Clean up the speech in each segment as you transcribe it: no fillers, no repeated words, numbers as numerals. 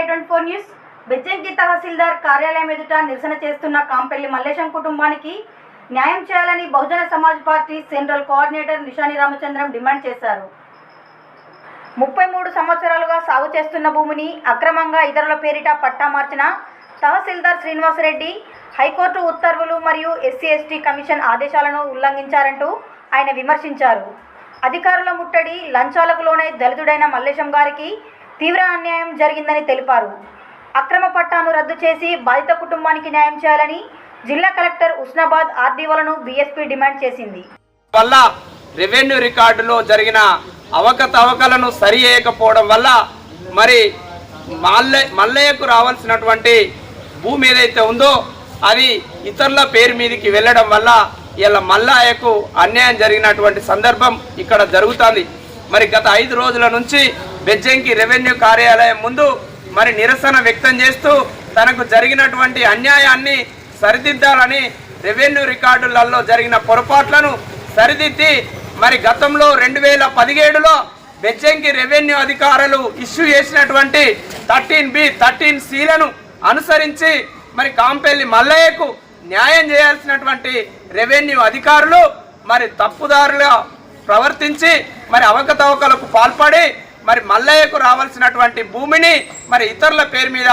A24 news. Bejjanki తహసీల్దార్ కార్యాలయం ఎదుట నిరసన చేస్తున్న కాంపెల్లి మల్లేశం కుటుంబానికి న్యాయం చేయాలని Bahujan Samaj party central coordinator Nishani Ramachandram demand చేశారు. 33 సంవత్సరాలుగా సాగు చేస్తున్న భూమిని అక్రమంగా ఇతరుల పేరిట పట్టా మార్చిన తహసీల్దార్ శ్రీనివాసరెడ్డి హైకోర్టు ఉత్తర్వులు మరియు SC/ST కమిషన్ ఆదేశాలను ఉల్లంఘించారంటూ ఆయన విమర్శించారు. అధికారుల ముట్టడి, లంచాలకు లోనే దళితుడైన మల్లేశం గారికి తీవ్ర అన్యాయం జరిగిందని తెలిపారు. అక్రమ పట్టాను రద్దు చేసి బాధిత కుటుంబానికి న్యాయం చేయాలని జిల్లా కలెక్టర్ ఉస్నాబాద్ ఆర్డీఓలను BSP డిమాండ్ చేసింది. వల్ల రెవెన్యూ రికార్డులో జరిగిన అవకతవకలను సరిచేయకపోవడం వల్ల మరి మల్లయ్యకు రావాల్సినటువంటి భూమి ఏదైతే ఉందో అది ఇతరుల పేరు మీదకి వెళ్ళడం వల్ల ఇలా మల్లయ్యకు అన్యాయం జరిగినటువంటి సందర్భం ఇక్కడ జరుగుతుంది. మరి గత 5 రోజుల నుంచి బెజ్జంకి రెవెన్యూ కార్యాలయం ముందు మరి నిరసన వ్యక్తం చేస్తూ తనకు జరిగినటువంటి అన్యాయాన్ని సరిదిద్దాలని, రెవెన్యూ రికార్డులలో జరిగిన పొరపాట్లను సరిదిద్ది మరి గతంలో 2017లో బెజ్జంకి రెవెన్యూ అధికారులు ఇష్యూ చేసినటువంటి 13B 13Cలను అనుసరించి మరి కాంపెల్లి మల్లయ్యకు న్యాయం చేయాల్సినటువంటి రెవెన్యూ అధికారులు మరి తప్పుదారులుగా ప్రవర్తించి మరి అవకతవకలకు పాల్పడి మరి మల్లయ్యకు రావాల్సినటువంటి భూమిని మరి ఇతరుల పేరు మీద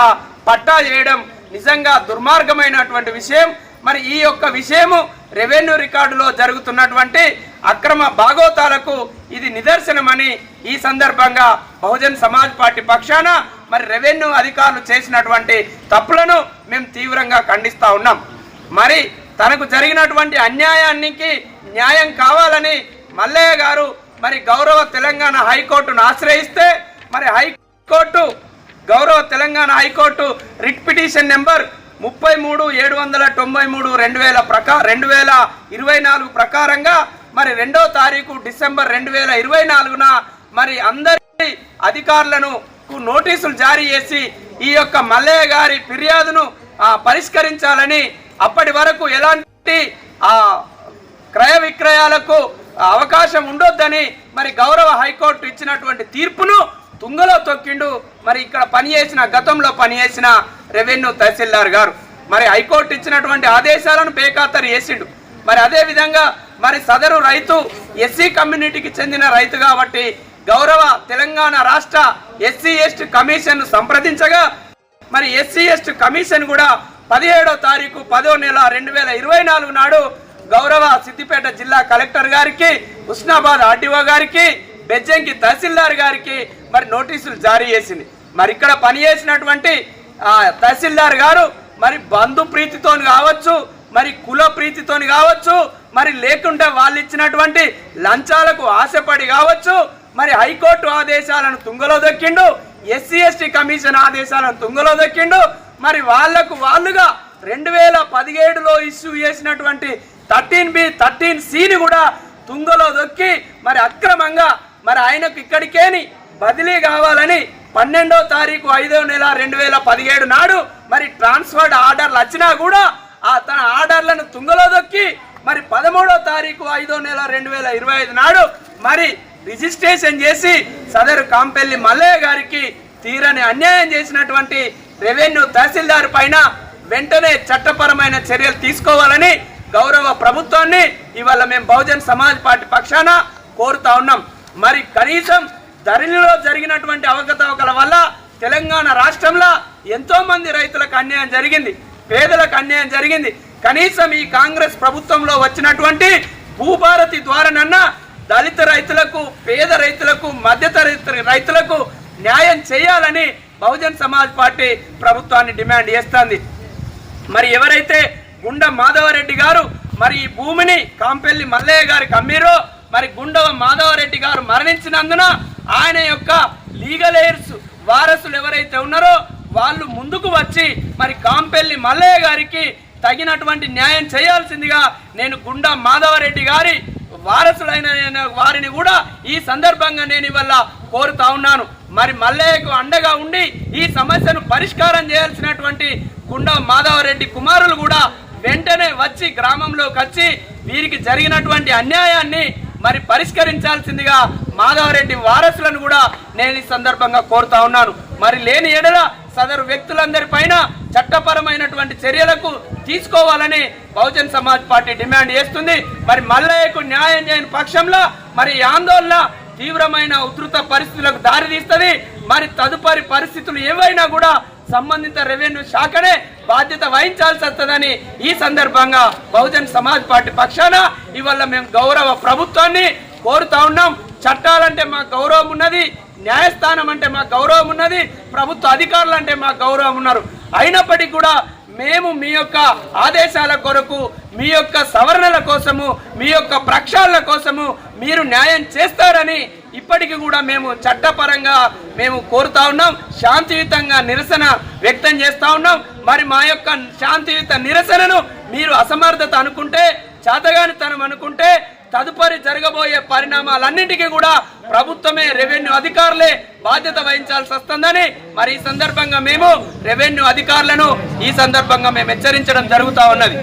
పట్టా చేయడం నిజంగా దుర్మార్గమైనటువంటి విషయం. మరి ఈ యొక్క విషయము రెవెన్యూ రికార్డులో జరుగుతున్నటువంటి అక్రమ భాగోతాలకు ఇది నిదర్శనమని ఈ సందర్భంగా బహుజన్ సమాజ్ పార్టీ పక్షాన మరి రెవెన్యూ అధికారులు చేసినటువంటి తప్పులను మేము తీవ్రంగా ఖండిస్తూ ఉన్నాం. మరి తనకు జరిగినటువంటి అన్యాయానికి న్యాయం కావాలని మల్లయ్య గారు మరి గౌరవ తెలంగాణ హైకోర్టును ఆశ్రయిస్తే మరి గౌరవ Telangana high court writ petition number 33/723/2024 ప్రకారంగా మరి 2వ తారీఖు డిసెంబర్ 2024న మరి అందరి అధికారులను నోటీసులు జారీ చేసి ఈ యొక్క మల్లయ్య గారి ఫిర్యాదును పరిష్కరించాలని, అప్పటి వరకు ఎలాంటి క్రయ విక్రయాలకు అవకాశం ఉండొద్దని మరి గౌరవ హైకోర్టు ఇచ్చినటువంటి తీర్పును తుంగలో తొక్కిండు. మరి ఇక్కడ గతంలో పనిచేసిన రెవెన్యూ తహసీల్దార్ గారు మరి హైకోర్టు ఇచ్చినటువంటి ఆదేశాలను బేఖాతరు చేసిండు. మరి అదే విధంగా మరి సదరు రైతు SC కమ్యూనిటీకి చెందిన రైతు కాబట్టి గౌరవ తెలంగాణ రాష్ట్ర SC/ST కమిషన్ సంప్రదించగా మరి SC/ST కమిషన్ కూడా 17వ తారీఖు 10వ నెల 2024 నాడు గౌరవ సిద్దిపేట జిల్లా కలెక్టర్ గారికి, ఉస్నాబాద్ ఆర్డీఓ గారికి, బెజ్జంకి తహసీల్దార్ గారికి మరి నోటీసులు జారీ చేసింది. మరి ఇక్కడ పనిచేసినటువంటి తహసీల్దార్ గారు మరి బంధు ప్రీతితో కావచ్చు, మరి కుల ప్రీతితో కావచ్చు, మరి లేకుంటే వాళ్ళు ఇచ్చినటువంటి లంచాలకు ఆశపడి కావచ్చు, మరి హైకోర్టు ఆదేశాలను తుంగలో దొక్కిండు, SC/ST కమిషన్ ఆదేశాలను తుంగలో దొక్కిండు. మరి వాళ్ళుగా 2017లో ఇష్యూ చేసినటువంటి 13B 13Cని కూడా తుంగలో దొక్కి మరి అక్రమంగా మరి ఆయనకు ఇక్కడికేని బదిలీ కావాలని 12వ తారీఖు 5వ నెల 2017 నాడు మరి ట్రాన్స్ఫర్డ్ ఆర్డర్లు వచ్చినా కూడా తన ఆర్డర్లను తుంగలో దొక్కి మరి 13వ తారీఖు 5వ నెల 2025 నాడు మరి రిజిస్ట్రేషన్ చేసి సదరు కాంపెల్లి మల్లయ్య గారికి తీరని అన్యాయం చేసినటువంటి రెవెన్యూ తహసీల్దార్ పైన వెంటనే చట్టపరమైన చర్యలు తీసుకోవాలని గౌరవ ప్రభుత్వాన్ని ఇవాళ మేము బహుజన్ సమాజ్ పార్టీ పక్షాన కోరుతా ఉన్నాం. మరి కనీసం ధరణిలో జరిగినటువంటి అవకతవకల వల్ల తెలంగాణ రాష్ట్రంలో ఎంతో మంది రైతులకు అన్యాయం జరిగింది, పేదలకు అన్యాయం జరిగింది. కనీసం ఈ కాంగ్రెస్ ప్రభుత్వంలో వచ్చినటువంటి భూభారతి ద్వారానన్నా దళిత రైతులకు, పేద రైతులకు, మధ్యతరగతి రైతులకు న్యాయం చేయాలని బహుజన్ సమాజ్ పార్టీ ప్రభుత్వాన్ని డిమాండ్ చేస్తుంది. మరి ఎవరైతే గుండం మాధవరెడ్డి గారు మరి ఈ భూమిని కాంపెల్లి మల్లయ్య గారికి అమ్మిరో మరి గుండవ మాధవరెడ్డి గారు మరణించినందున ఆయన యొక్క లీగల్ ఎయిర్స్ వారసులు ఎవరైతే ఉన్నారో వాళ్ళు ముందుకు వచ్చి మరి కాంపెల్లి మల్లయ్య గారికి తగినటువంటి న్యాయం చేయాల్సిందిగా నేను గుండం మాధవరెడ్డి గారి వారసులైన వారిని కూడా ఈ సందర్భంగా నేను ఇవాళ కోరుతా ఉన్నాను. మరి మల్లయ్యకు అండగా ఉండి ఈ సమస్యను పరిష్కారం చేయాల్సినటువంటి గుండం మాధవరెడ్డి కుమారులు కూడా వెంటనే వచ్చి గ్రామంలోకి వచ్చి వీరికి జరిగినటువంటి అన్యాయాన్ని మరి పరిష్కరించాల్సిందిగా మాధవరెడ్డి వారసులను కూడా నేను ఈ సందర్భంగా కోరుతా ఉన్నాను. మరి లేని ఎడల సదరు వ్యక్తులందరిపైన చట్టపరమైనటువంటి చర్యలకు తీసుకోవాలని బహుజన్ సమాజ్ పార్టీ డిమాండ్ చేస్తుంది. మరి మల్లయ్యకు న్యాయం చేయని పక్షంలో మరి ఈ ఆందోళన తీవ్రమైన ఉధృత పరిస్థితులకు దారితీస్తుంది. మరి తదుపరి పరిస్థితులు ఏవైనా కూడా సంబంధిత రెవెన్యూ శాఖనే బాధ్యత వహించాల్సి వస్తుందని ఈ సందర్భంగా బహుజన్ సమాజ్ పార్టీ పక్షాన ఇవాళ మేము గౌరవ ప్రభుత్వాన్ని కోరుతా ఉన్నాం. చట్టాలంటే మాకు గౌరవం ఉన్నది, న్యాయస్థానం అంటే మాకు గౌరవం ఉన్నది, ప్రభుత్వ అధికారులు అంటే మాకు గౌరవం ఉన్నారు. అయినప్పటికీ కూడా మేము మీ యొక్క ఆదేశాల కొరకు, మీ యొక్క సవరణల కోసము, మీ యొక్క ప్రక్షాళన కోసము మీరు న్యాయం చేస్తారని ఇప్పటికీ కూడా మేము చట్టపరంగా మేము కోరుతా ఉన్నాం. శాంతియుతంగా నిరసన వ్యక్తం చేస్తా ఉన్నాం. మరి మా యొక్క శాంతియుత నిరసనను మీరు అసమర్థత అనుకుంటే, చేతగానితనం అనుకుంటే తదుపరి జరగబోయే పరిణామాలన్నింటికీ కూడా ప్రభుత్వమే, రెవెన్యూ అధికారులే బాధ్యత వహించాల్సి వస్తుందని మరి ఈ సందర్భంగా మేము రెవెన్యూ అధికారులను ఈ సందర్భంగా మేము హెచ్చరించడం జరుగుతూ ఉన్నది.